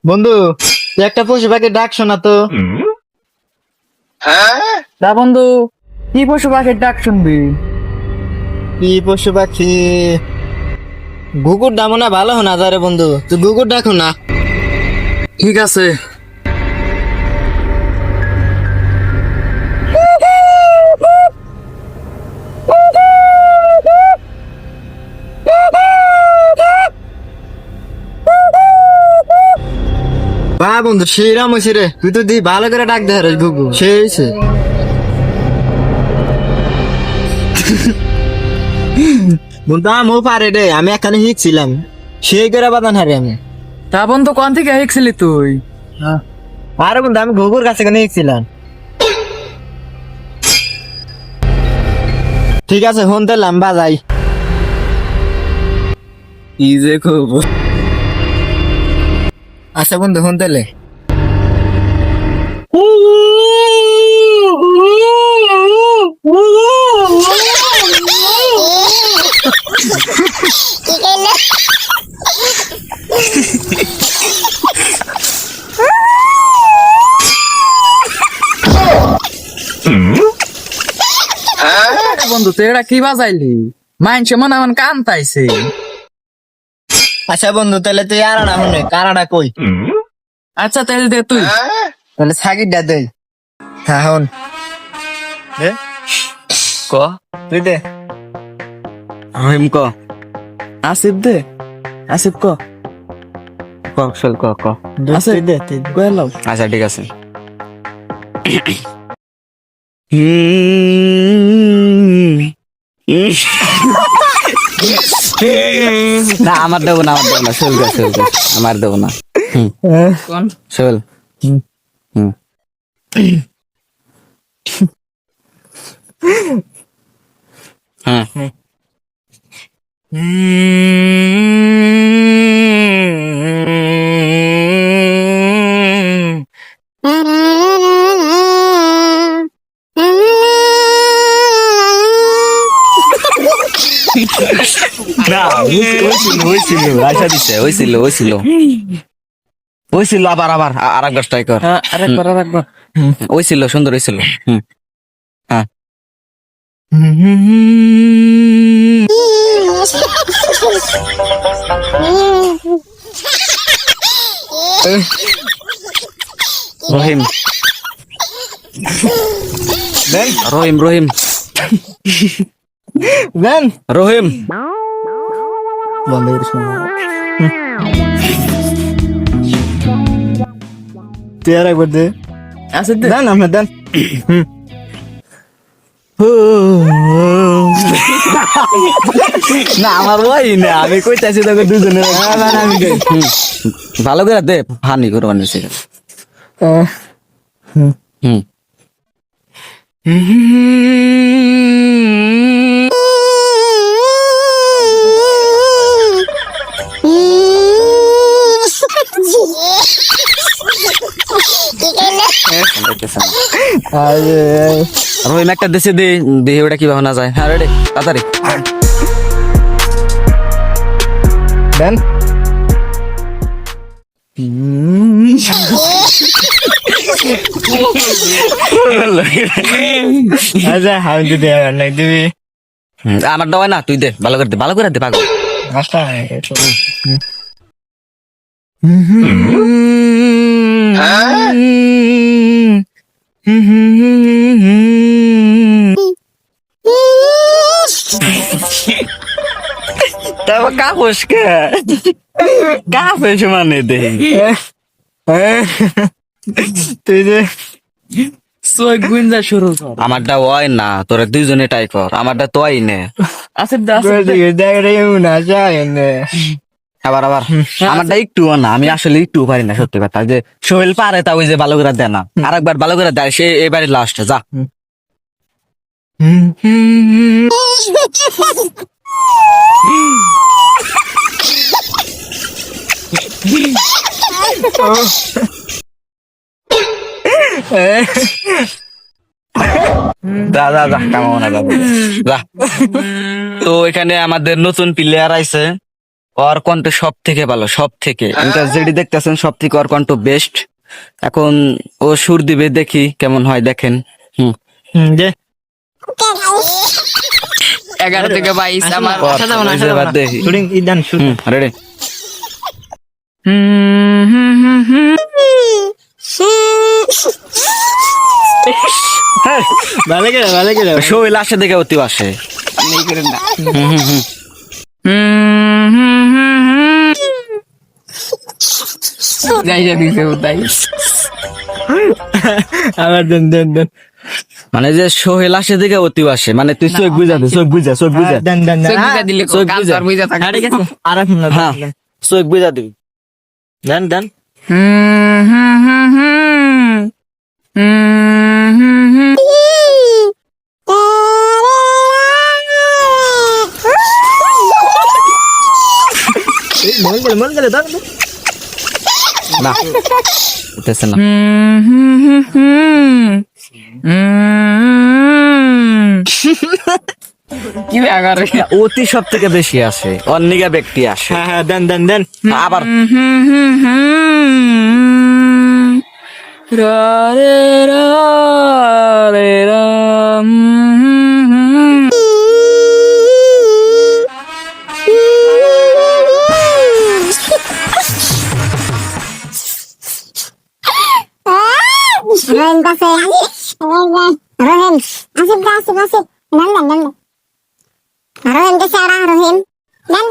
বন্ধু তুই একটা পশু পাখি ডাক শোনা তো। তা বন্ধু, কি পশু পাখির ডাক শুনবি? কি পশু পাখি? গুকুর ডামো না ভালো শোনা যায় রে বন্ধু, তুই গুকুর ডাকো না। ঠিক আছে। বা বন্ধু সেই রাম হয়েছে রে, তুই তো দি ভালো করে ডাক দে রে গুকু, সেই হয়েছে। বন্ধু আমিও পারে রে, আমি এখানে শিখছিলাম, সেই করে বাদান হারে আমি। তা বন্ধু, কোন থেকে শিখছিলি তুই? আরে বন্ধু আমি গুকুর কাছে কেন শিখছিলাম। ঠিক আছে ফোন দিলাম, বাজাই। কি যে খুব আচ্ছা বন্ধু ফোন দিলে। বন্ধু, তুই এটা কি বাজাইলি? মাইনছে মনে আমার কান তাইছে। আচ্ছা বন্ধু তাহলে তুই আরাটা শুনে, কারাটা কই? আচ্ছা তাহলে দে তুই। তাহলে সাকিরটা দে। হ্যাঁ হন দে, ক তুই দে। রহিম ক। আসিফ দে। আসিফ ক। চল ক ক আচ্ছা, তুই দে তুই দে। কইলাম। আচ্ছা ঠিক আছে। না আমার দেবো না, আমার দেবো না, শোল আমার দেবো না। কোন? শোল। হ্যাঁ না হয়েছিল আশা দিছে, হয়েছিল আবার আবার আর একবার ট্রাই কর। আরেকবার আরেকবার। হয়েছিল, সুন্দর হয়েছিল। হ্যাঁ রহিম দেন রহিম রহিম দেন রহিম বন্ধ করে শোনা। তুই আর একবার দে। আসিফ দে। দেন আপনার দেন। না আমার ওই না, আমি কইতাছি তোকে দুজনে আমি দে। ভালো করে দে, ফানি করে বানিয়েছে। হুম রহিম একটা দেশে দে, দেহে ওটা কিভাবে না যায়। হ্যাঁ রেডি, তাড়াতাড়ি। দেন। আচ্ছা আমি যদি নাই দিবি আমার দেওয়া না, তুই দে, ভালো করে দে, ভালো করে দে পাগল। রাস্তা তারপর কাপড় কাপড় সমানে দে। তুই যে সোয় গুঞ্জা শুরু কর। আমারটা ওই না, তোরা দুইজনে ট্রাই কর, আমারটা তো ওই নে। আসিফ দে, আসিফ দে। না যায় আবার আবার আমারটা একটু না, আমি আসলে একটু পারি না সত্যি কথা। যে সোহেল পারে তা ওই যে ভালো করে দেয় না, আর একবার ভালো করে দেয়, সে এবারে লাস্টে যা। যা যা যা, কামাও না, যা যা। তো এখানে আমাদের নতুন প্লেয়ার আইছে, ওর কণ্ঠ সব থেকে ভালো, সব থেকে যেটি দেখতেছেন সব থেকে ওর কণ্ঠ বেস্ট। এখন ও সুর দিবে, দেখি কেমন হয়, দেখেন। যে 11 থেকে 22 আমার আসা যাবো না, আসা যাবো না। দেখি। Shooting ইদান shoot ready. ভালো করে সোহেল আসে দেখে অতি আসে। নেই করেন না। যাই যা দিছে তাই। আবার দেন মানে যে সোহেল আসে দেখে অতি আসে, মানে তুই চোখ বুঝা দে, চোখ বুঝা দেন চোখ বুজা দিলে চোখ কাজ বুজা। আর বুজা থাকে। ঠিক আছে আর এক মিনিট হ্যাঁ চোখ বুঝা দিবি। দেন মন গেলে দাও না হইতেছে না। কি ব্যাপার? অতি সব থেকে বেশি আসে, অন্যিকা ব্যক্তি আসে। হ্যাঁ দেন আবার Rohin kasi. Rohin. Asip. Dan. Rohin kasi orang Rohin. Dan.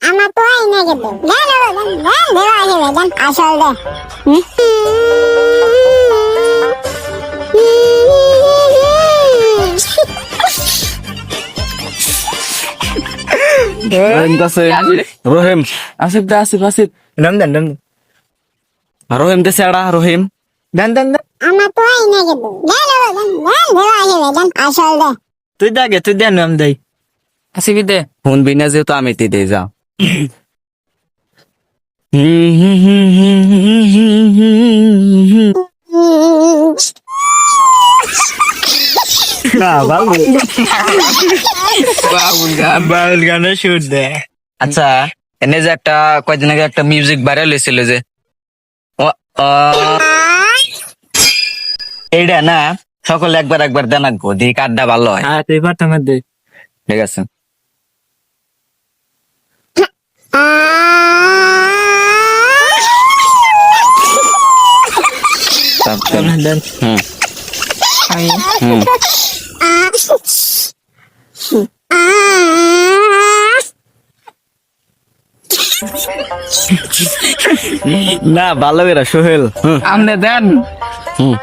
Ama tua ini gitu. Dan. Dewa ini dan asal deh. রহিম কাছে রহিম আসিফ দা আসিফ। দেন রহিম দেশে আড়া রহিম। দেন Ama tua ini gitu. Dan. Dewa ini dan asal deh. তুই দেন নাম দেই আসিফ দে। ফোন বিনা যেহেতু আমি তে দিয়ে যাও। না ভালো বাবুল গান। বাউল গানে শুট দে আচ্ছা এনে যে একটা কয়দিন আগে একটা মিউজিক ভাইরাল হয়েছিল যে এইটা না, সকলে একবার দেন আঁকবো দি কার্ডটা ভালো হয়। হ্যাঁ তুই পারতাম দে ঠিক আছে দেন হুম আমি হুম না ভালো করে সোহেল। আমনে দেন। হুম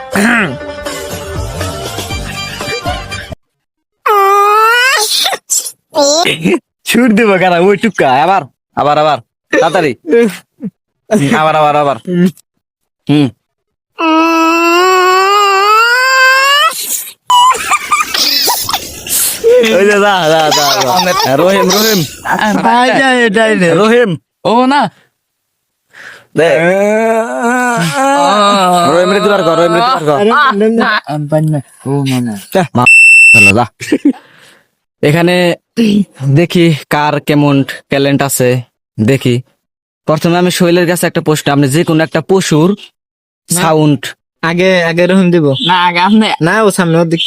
ছুট দিব কারা ওই টুকা আবার তাড়াতাড়ি আবার হুম ওই যে যা রহিম রহিম ও না দে রহিম রে দিবার কর ও মানে চলো যা। এখানে দেখি কার কেমন ট্যালেন্ট আছে দেখি। প্রথমে আমি শৈলের কাছে একটা প্রশ্ন, আপনি যে কোনো একটা পশুর সাউন্ড আগে রহিম দিব না আগে আমনে না ও সামনে ওদিক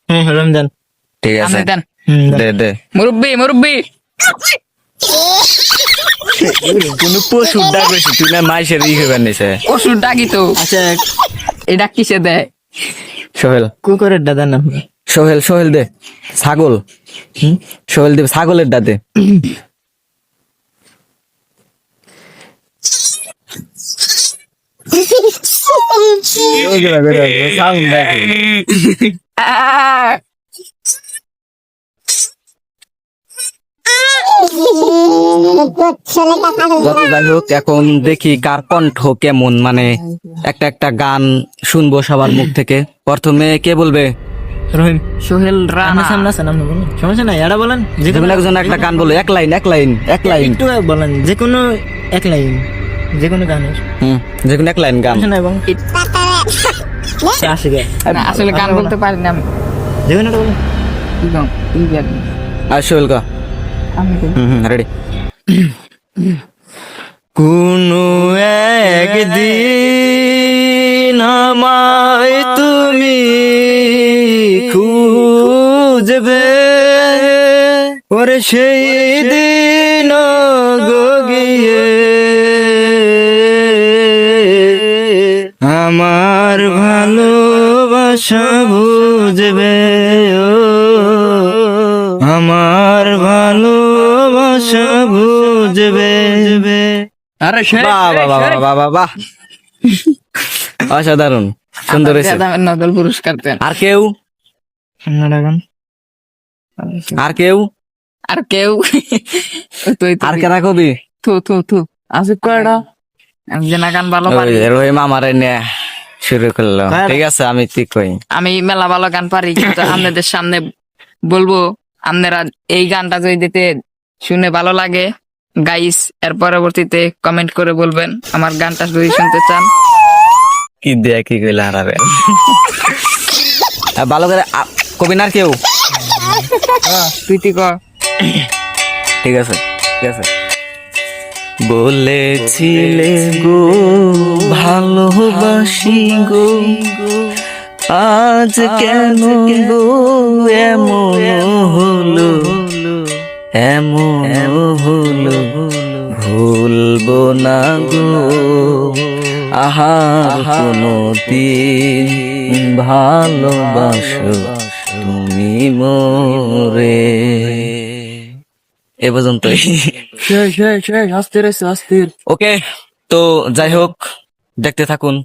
হ্যাঁ রমজান ঠিক আছে আমনে দেন। দে মুরব্বি কোন পশুর ডাক বেশি তুই না মাইসের ই হইবার নিছে। ওষুধ ডাকি তো। আচ্ছা এটা কিসে দেয়? সোহেল কুকুরের দাদা নাম সোহেল দে ছাগল। সোহেল দে ছাগলের দাদে। যত যাই হোক এখন দেখি কার কণ্ঠ কেমন, মানে একটা গান শুনবো সবার মুখ থেকে। প্রথমে কে বলবে? রহিম সোহেল রানা। সামনে আছে নাম বলেন সমস্যা নাই এটা বলেন যে কোনো একজন একটা গান বলো, এক লাইন একটু বলেন যে কোনো এক লাইন যে কোনো গানের যে কোনো এক লাইন গান। সমস্যা নাই এবং আসে গে না, আসলে গান বলতে পারি না আমি। যে কোনো একটা বলেন কি গান? কি গান? আর সোহেল কা আমি তো রেডি কোনো একদিন আমায় তুমি খুঁজবে, ওরে সেই দিন গিয়ে আমার ভালোবাসা বুঝবে, ও আমার ভালোবাসা বুঝবে। আরে বাহ বাহ বাহ বাহ বাহ বাহ, অসাধারণ, সুন্দর হয়েছে। নোবেল পুরস্কার দেন। আর কেউ, আর কেউ, আর কেউ তুই আর কেটা কবি? থু থু থু আসিফ কয়টা জেনা গান ভালো পারি। রহিম আমারে নিয়ে শুরু করলো। ঠিক আছে, আমি ঠিক কই। আমি মেলা ভালো গান পারি, কিন্তু আপনাদের সামনে বলবো, আপনারা এই গানটা যদি দিতে শুনে ভালো লাগে গাইস, এর পরবর্তীতে কমেন্ট করে বলবেন আমার গানটা যদি শুনতে চান। কি দেয়া কি কইলা হারাবে। ভালো করে কবি না আর কেউ? তুই ক। ঠিক আছে, ঠিক আছে। বলেছিলে গো ভালোবাসি গো, আজ কেন গো এমন হলো, এমন হলো, ভুলবো না গো আহার কোনো দিন, ভালোবাসো তুমি মোরে। এ পর্যন্তই। অস্থির আছে অস্থির। ওকে, তো যাই হোক, দেখতে থাকুন